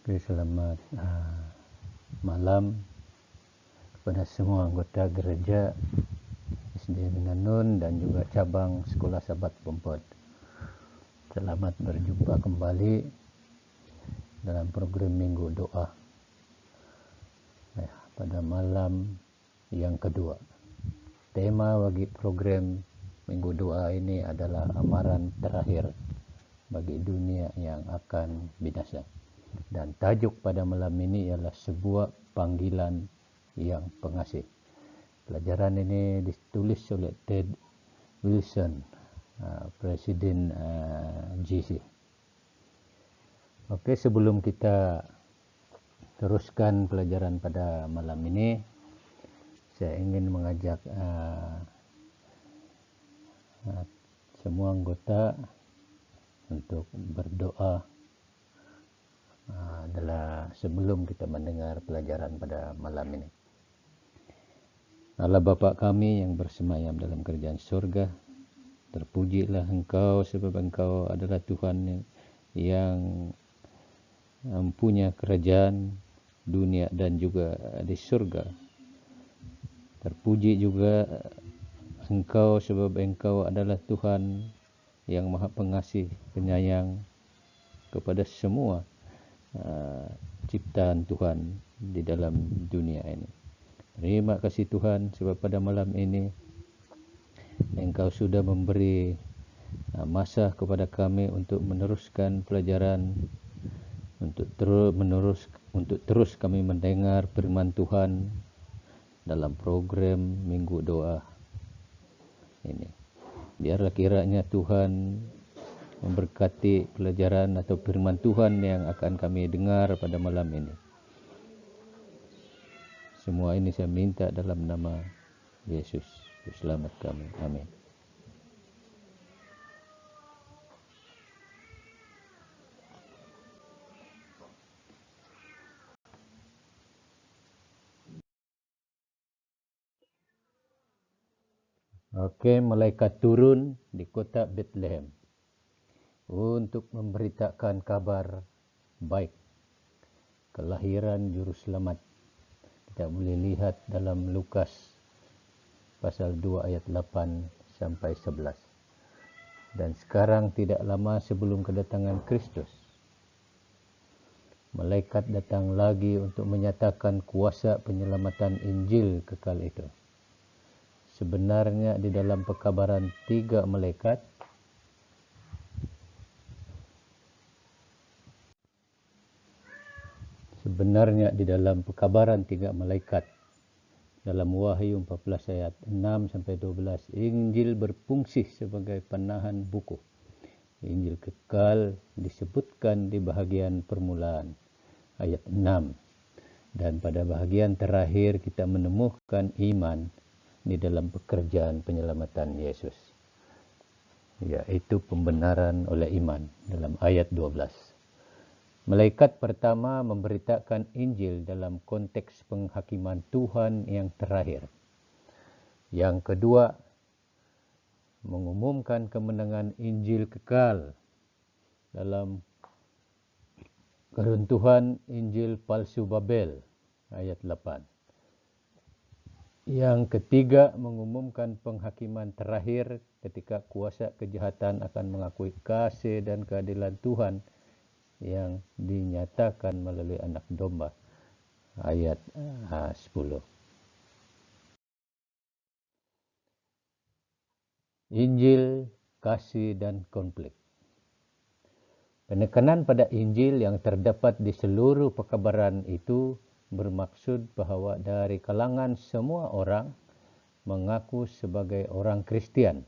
Oke, selamat malam kepada semua anggota gereja SDA Minanun dan juga cabang Sekolah Sahabat Pompod. Selamat berjumpa kembali dalam program Minggu Doa pada malam yang kedua. Tema bagi program Minggu Doa ini adalah amaran terakhir bagi dunia yang akan binasa. Dan tajuk pada malam ini ialah sebuah panggilan yang pengasih. Pelajaran ini ditulis oleh Ted Wilson, Presiden GC. Oke, sebelum kita teruskan pelajaran pada malam ini, saya ingin mengajak semua anggota untuk berdoa adalah sebelum kita mendengar pelajaran pada malam ini. Allah Bapa kami yang bersemayam dalam kerajaan surga, terpujilah Engkau sebab Engkau adalah Tuhan yang mempunyai kerajaan dunia dan juga di surga. Terpuji juga Engkau sebab Engkau adalah Tuhan yang maha pengasih, penyayang kepada semua ciptaan Tuhan di dalam dunia ini. Terima kasih Tuhan sebab pada malam ini Engkau sudah memberi masa kepada kami untuk meneruskan pelajaran, untuk terus kami mendengar firman Tuhan dalam program Minggu Doa ini. Biarlah kiranya Tuhan memberkati pelajaran atau firman Tuhan yang akan kami dengar pada malam ini. Semua ini saya minta dalam nama Yesus, selamat kami. Amin. Oke, malaikat turun di kota Bethlehem untuk memberitakan kabar baik kelahiran juru selamat. Kita boleh lihat dalam Lukas pasal 2 ayat 8 sampai 11. Dan sekarang tidak lama sebelum kedatangan Kristus, malaikat datang lagi untuk menyatakan kuasa penyelamatan Injil kekal itu. Sebenarnya di dalam pekabaran tiga malaikat dalam Wahyu 14 ayat 6 sampai 12, Injil berfungsi sebagai penahan buku. Injil kekal disebutkan di bahagian permulaan ayat 6. Dan pada bahagian terakhir kita menemukan iman di dalam pekerjaan penyelamatan Yesus, yaitu pembenaran oleh iman dalam ayat 12. Malaikat pertama memberitakan Injil dalam konteks penghakiman Tuhan yang terakhir. Yang kedua, mengumumkan kemenangan Injil kekal dalam keruntuhan Injil palsu Babel ayat 8. Yang ketiga, mengumumkan penghakiman terakhir ketika kuasa kejahatan akan mengakui kasih dan keadilan Tuhan yang dinyatakan melalui anak domba ayat 10. Injil, kasih dan konflik. Penekanan pada Injil yang terdapat di seluruh pekabaran itu bermaksud bahwa dari kalangan semua orang mengaku sebagai orang Kristian,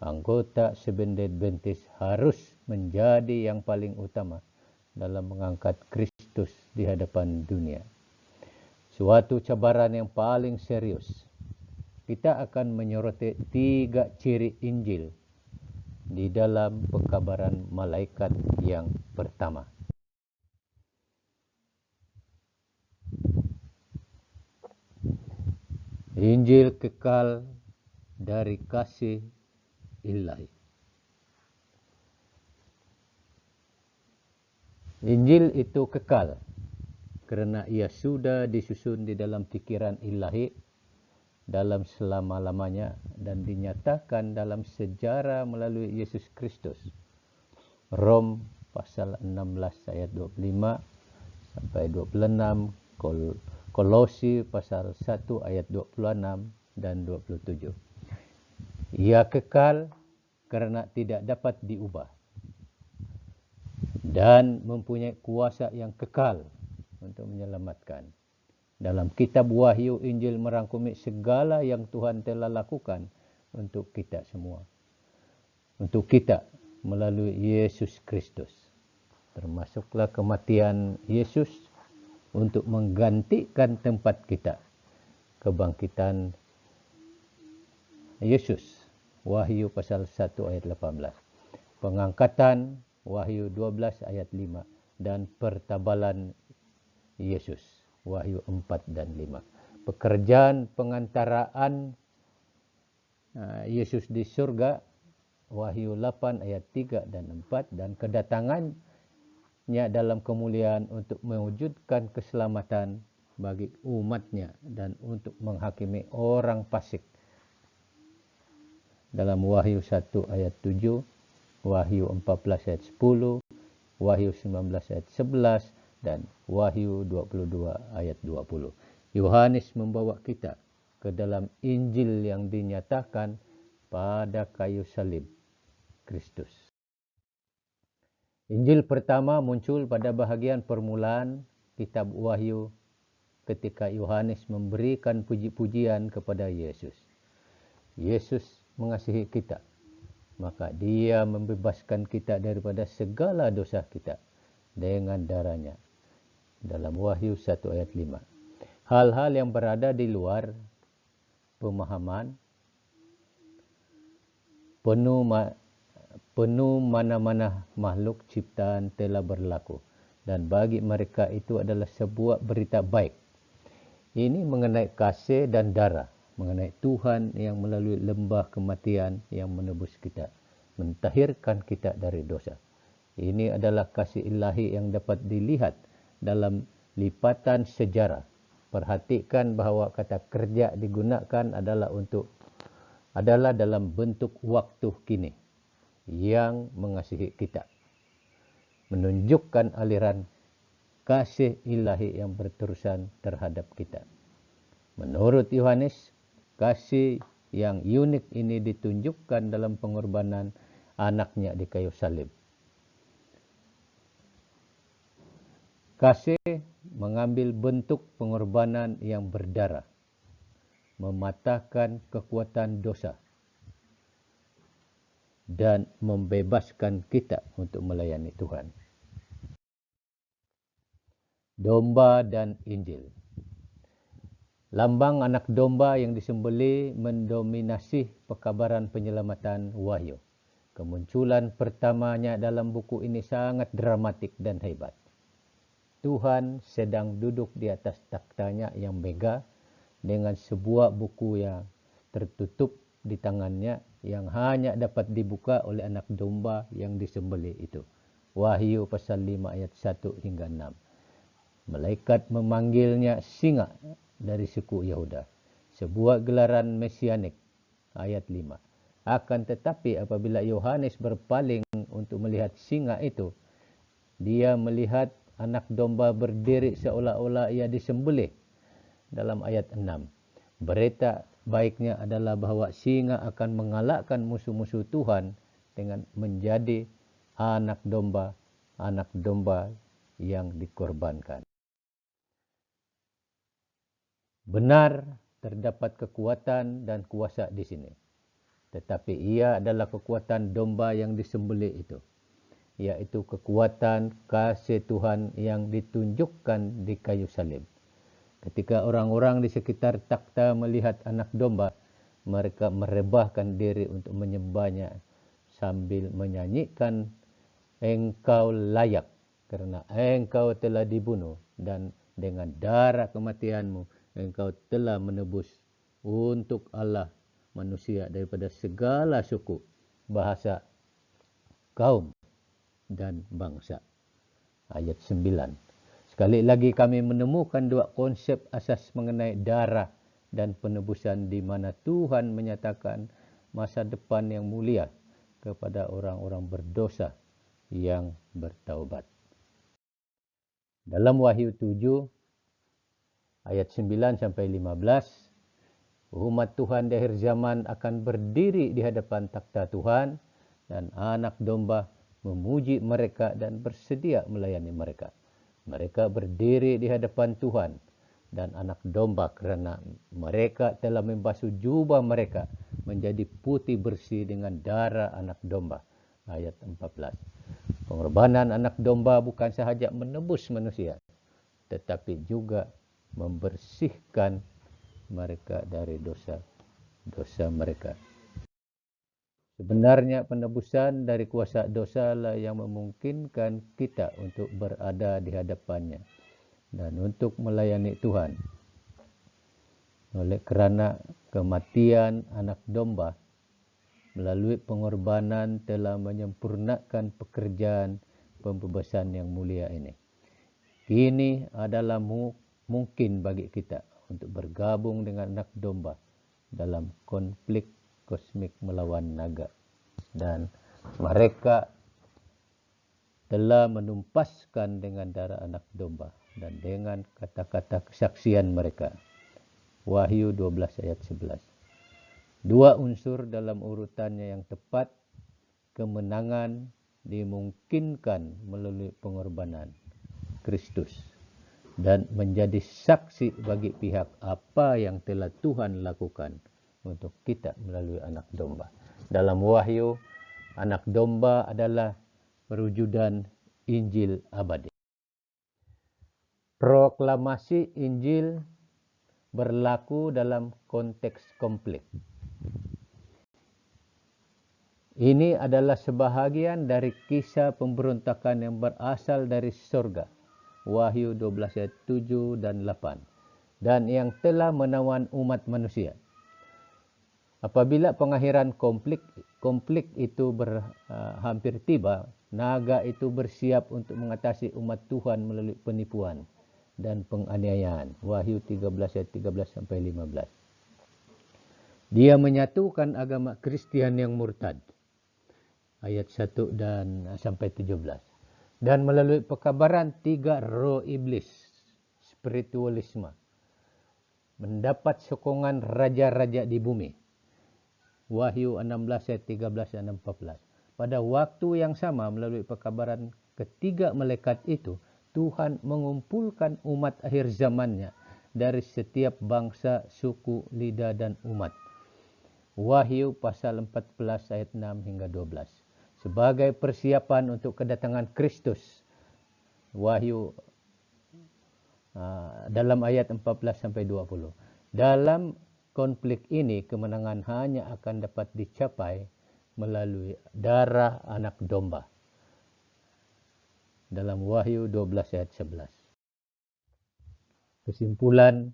anggota Seventh-day Adventist harus menjadi yang paling utama dalam mengangkat Kristus di hadapan dunia. Suatu cabaran yang paling serius. Kita akan menyoroti 3 ciri Injil di dalam pekabaran malaikat yang pertama. Injil kekal dari kasih ilahi. Injil itu kekal kerana ia sudah disusun di dalam fikiran ilahi dalam selama-lamanya dan dinyatakan dalam sejarah melalui Yesus Kristus. Rom pasal 16 ayat 25 sampai 26, Kolosi pasal 1 ayat 26 dan 27. Ia kekal kerana tidak dapat diubah dan mempunyai kuasa yang kekal untuk menyelamatkan. Dalam kitab Wahyu, Injil merangkumi segala yang Tuhan telah lakukan untuk kita semua. Untuk kita melalui Yesus Kristus. Termasuklah kematian Yesus untuk menggantikan tempat kita. Kebangkitan Yesus, Wahyu pasal 1 ayat 18. Pengangkatan, Wahyu 12 ayat 5. Dan pertabalan Yesus, Wahyu 4 dan 5. Pekerjaan pengantaraan Yesus di surga, Wahyu 8 ayat 3 dan 4. Dan kedatangannya dalam kemuliaan untuk mewujudkan keselamatan bagi umatnya dan untuk menghakimi orang fasik. Dalam Wahyu 1 ayat 7, Wahyu 14 ayat 10, Wahyu 19 ayat 11, dan Wahyu 22 ayat 20. Yohanes membawa kita ke dalam Injil yang dinyatakan pada kayu salib Kristus. Injil pertama muncul pada bahagian permulaan kitab Wahyu ketika Yohanes memberikan puji-pujian kepada Yesus. Yesus mengasihi kita, maka dia membebaskan kita daripada segala dosa kita dengan darahnya. Dalam Wahyu 1 ayat 5. Hal-hal yang berada di luar pemahaman penuh mana-mana makhluk ciptaan telah berlaku, dan bagi mereka itu adalah sebuah berita baik. Ini mengenai kasih dan darah, mengenai Tuhan yang melalui lembah kematian yang menebus kita, mentahirkan kita dari dosa. Ini adalah kasih ilahi yang dapat dilihat dalam lipatan sejarah. Perhatikan bahawa kata kerja digunakan adalah dalam bentuk waktu kini yang mengasihi kita, menunjukkan aliran kasih ilahi yang berterusan terhadap kita. Menurut Yohanes, kasih yang unik ini ditunjukkan dalam pengorbanan anaknya di kayu salib. Kasih mengambil bentuk pengorbanan yang berdarah, mematahkan kekuatan dosa, dan membebaskan kita untuk melayani Tuhan. Domba dan Injil. Lambang anak domba yang disembelih mendominasi pekabaran penyelamatan Wahyu. Kemunculan pertamanya dalam buku ini sangat dramatik dan hebat. Tuhan sedang duduk di atas takhtanya yang megah dengan sebuah buku yang tertutup di tangannya yang hanya dapat dibuka oleh anak domba yang disembelih itu. Wahyu pasal 5 ayat 1 hingga 6. Malaikat memanggilnya singa dari suku Yehuda. Sebuah gelaran mesianik. Ayat 5. Akan tetapi apabila Yohanes berpaling untuk melihat singa itu, dia melihat anak domba berdiri seolah-olah ia disembelih. Dalam ayat 6. Berita baiknya adalah bahawa singa akan mengalahkan musuh-musuh Tuhan dengan menjadi anak domba yang dikorbankan. Benar, terdapat kekuatan dan kuasa di sini. Tetapi ia adalah kekuatan domba yang disembelih itu, yaitu kekuatan kasih Tuhan yang ditunjukkan di kayu salib. Ketika orang-orang di sekitar takhta melihat anak domba, mereka merebahkan diri untuk menyembahnya sambil menyanyikan, "Engkau layak kerana engkau telah dibunuh dan dengan darah kematianmu engkau telah menebus untuk Allah manusia daripada segala suku, bahasa, kaum dan bangsa." ayat 9. Sekali lagi kami menemukan dua konsep asas mengenai darah dan penebusan di mana Tuhan menyatakan masa depan yang mulia kepada orang-orang berdosa yang bertaubat. Dalam Wahyu 7 ayat 9 sampai 15, umat Tuhan di akhir zaman akan berdiri di hadapan takhta Tuhan dan anak domba memuji mereka dan bersedia melayani mereka. Mereka berdiri di hadapan Tuhan dan anak domba kerana mereka telah membasuh jubah mereka menjadi putih bersih dengan darah anak domba. Ayat 14. Pengorbanan anak domba bukan sahaja menebus manusia, tetapi juga membersihkan mereka dari dosa mereka. Sebenarnya penebusan dari kuasa dosa lah yang memungkinkan kita untuk berada di hadapannya dan untuk melayani Tuhan. Oleh kerana kematian anak domba melalui pengorbanan telah menyempurnakan pekerjaan pembebasan yang mulia ini. Kini adalah mungkin bagi kita untuk bergabung dengan anak domba dalam konflik kosmik melawan naga, dan mereka telah menumpaskan dengan darah anak domba dan dengan kata-kata kesaksian mereka. Wahyu 12 ayat 11. Dua unsur dalam urutannya yang tepat. Kemenangan dimungkinkan melalui pengorbanan Kristus dan menjadi saksi bagi pihak apa yang telah Tuhan lakukan untuk kita melalui anak domba. Dalam Wahyu, anak domba adalah perwujudan Injil abadi. Proklamasi Injil berlaku dalam konteks konflik. Ini adalah sebahagian dari kisah pemberontakan yang berasal dari surga. Wahyu 12 ayat 7 dan 8. Dan yang telah menawan umat manusia. Apabila pengakhiran konflik itu hampir tiba, naga itu bersiap untuk mengatasi umat Tuhan melalui penipuan dan penganiayaan. Wahyu 13 ayat 13 sampai 15. Dia menyatukan agama Kristian yang murtad. Ayat 1 dan sampai 17. Dan melalui pekabaran 3 roh iblis, spiritualisme, mendapat sokongan raja-raja di bumi. Wahyu 16 ayat 13 dan 14. Pada waktu yang sama melalui pekabaran ketiga malaikat itu, Tuhan mengumpulkan umat akhir zamannya dari setiap bangsa, suku, lidah dan umat. Wahyu pasal 14 ayat 6 hingga 12. Sebagai persiapan untuk kedatangan Kristus. Wahyu dalam ayat 14 sampai 20. Dalam konflik ini kemenangan hanya akan dapat dicapai melalui darah anak domba. Dalam Wahyu 12 ayat 11. Kesimpulan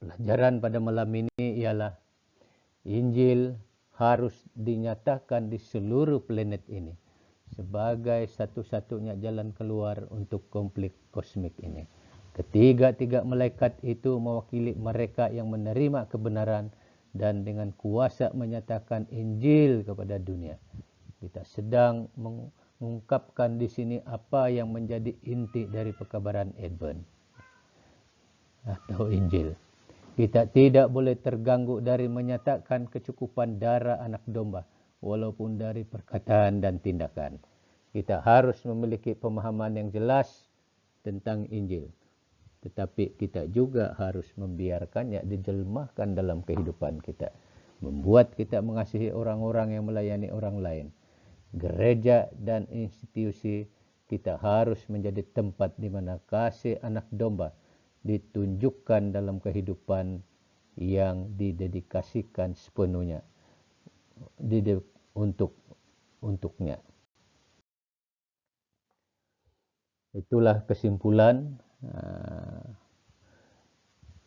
pelajaran pada malam ini ialah Injil harus dinyatakan di seluruh planet ini sebagai satu-satunya jalan keluar untuk konflik kosmik ini. Ketiga-tiga malaikat itu mewakili mereka yang menerima kebenaran dan dengan kuasa menyatakan Injil kepada dunia. Kita sedang mengungkapkan di sini apa yang menjadi inti dari pekabaran Advent atau Injil. Kita tidak boleh terganggu dari menyatakan kecukupan darah anak domba, walaupun dari perkataan dan tindakan. Kita harus memiliki pemahaman yang jelas tentang Injil. Tetapi kita juga harus membiarkannya dijelmahkan dalam kehidupan kita. Membuat kita mengasihi orang-orang yang melayani orang lain. Gereja dan institusi kita harus menjadi tempat di mana kasih anak domba ditunjukkan dalam kehidupan yang didedikasikan sepenuhnya untuknya. Itulah kesimpulan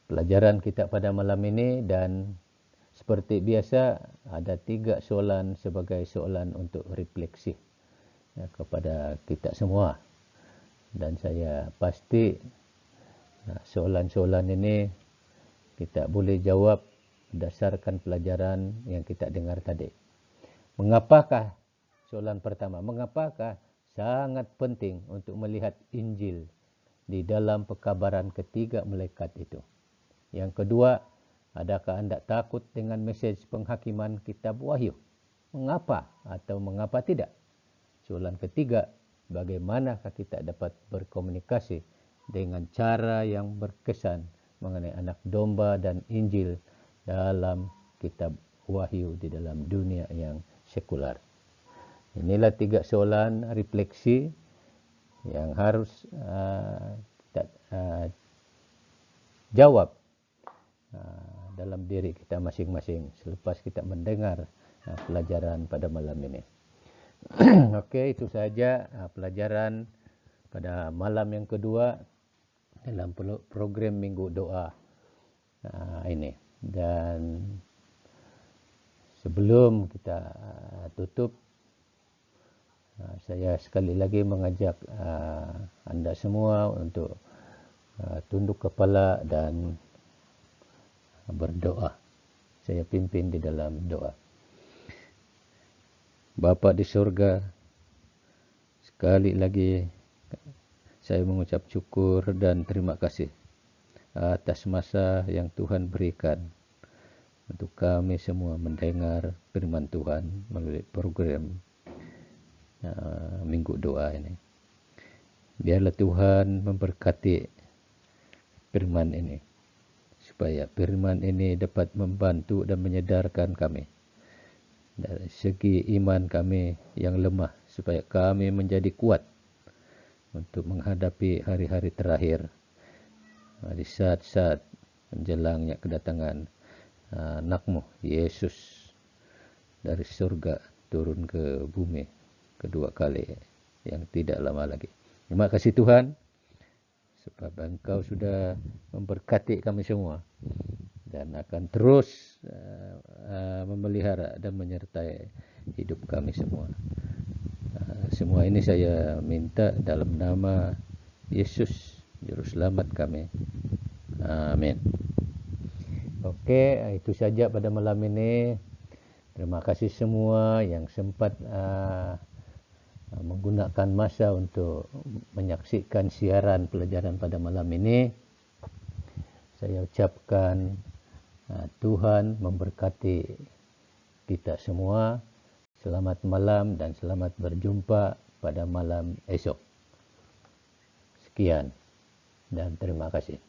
pelajaran kita pada malam ini, dan seperti biasa ada 3 soalan sebagai soalan untuk refleksi kepada kita semua. Dan saya pasti soalan-soalan ini kita boleh jawab berdasarkan pelajaran yang kita dengar tadi. Mengapakah, soalan pertama, mengapakah sangat penting untuk melihat Injil di dalam pekabaran ketiga malaikat itu? Yang kedua, adakah Anda takut dengan mesej penghakiman kitab Wahyu? Mengapa atau mengapa tidak? Soalan ketiga, bagaimanakah kita dapat berkomunikasi dengan cara yang berkesan mengenai anak domba dan Injil dalam kitab Wahyu di dalam dunia yang sekular? Inilah 3 soalan refleksi yang harus kita jawab dalam diri kita masing-masing selepas kita mendengar pelajaran pada malam ini. Oke, itu saja pelajaran pada malam yang kedua dalam program Minggu Doa ini. Dan sebelum kita tutup, saya sekali lagi mengajak Anda semua untuk tunduk kepala dan berdoa. Saya pimpin di dalam doa. Bapa di surga, sekali lagi saya mengucap syukur dan terima kasih atas masa yang Tuhan berikan untuk kami semua mendengar firman Tuhan melalui program Minggu Doa ini. Biarlah Tuhan memberkati firman ini, supaya firman ini dapat membantu dan menyadarkan kami dari segi iman kami yang lemah, supaya kami menjadi kuat untuk menghadapi hari-hari terakhir, di saat-saat menjelangnya kedatangan anakmu Yesus dari surga turun ke bumi kedua kali yang tidak lama lagi. Terima kasih Tuhan, sebab Engkau sudah memberkati kami semua dan akan terus memelihara dan menyertai hidup kami semua. Semua ini saya minta dalam nama Yesus, Juru Selamat kami. Amin. Oke, itu saja pada malam ini. Terima kasih semua yang sempat menggunakan masa untuk menyaksikan siaran pelajaran pada malam ini. Saya ucapkan Tuhan memberkati kita semua. Selamat malam dan selamat berjumpa pada malam esok. Sekian dan terima kasih.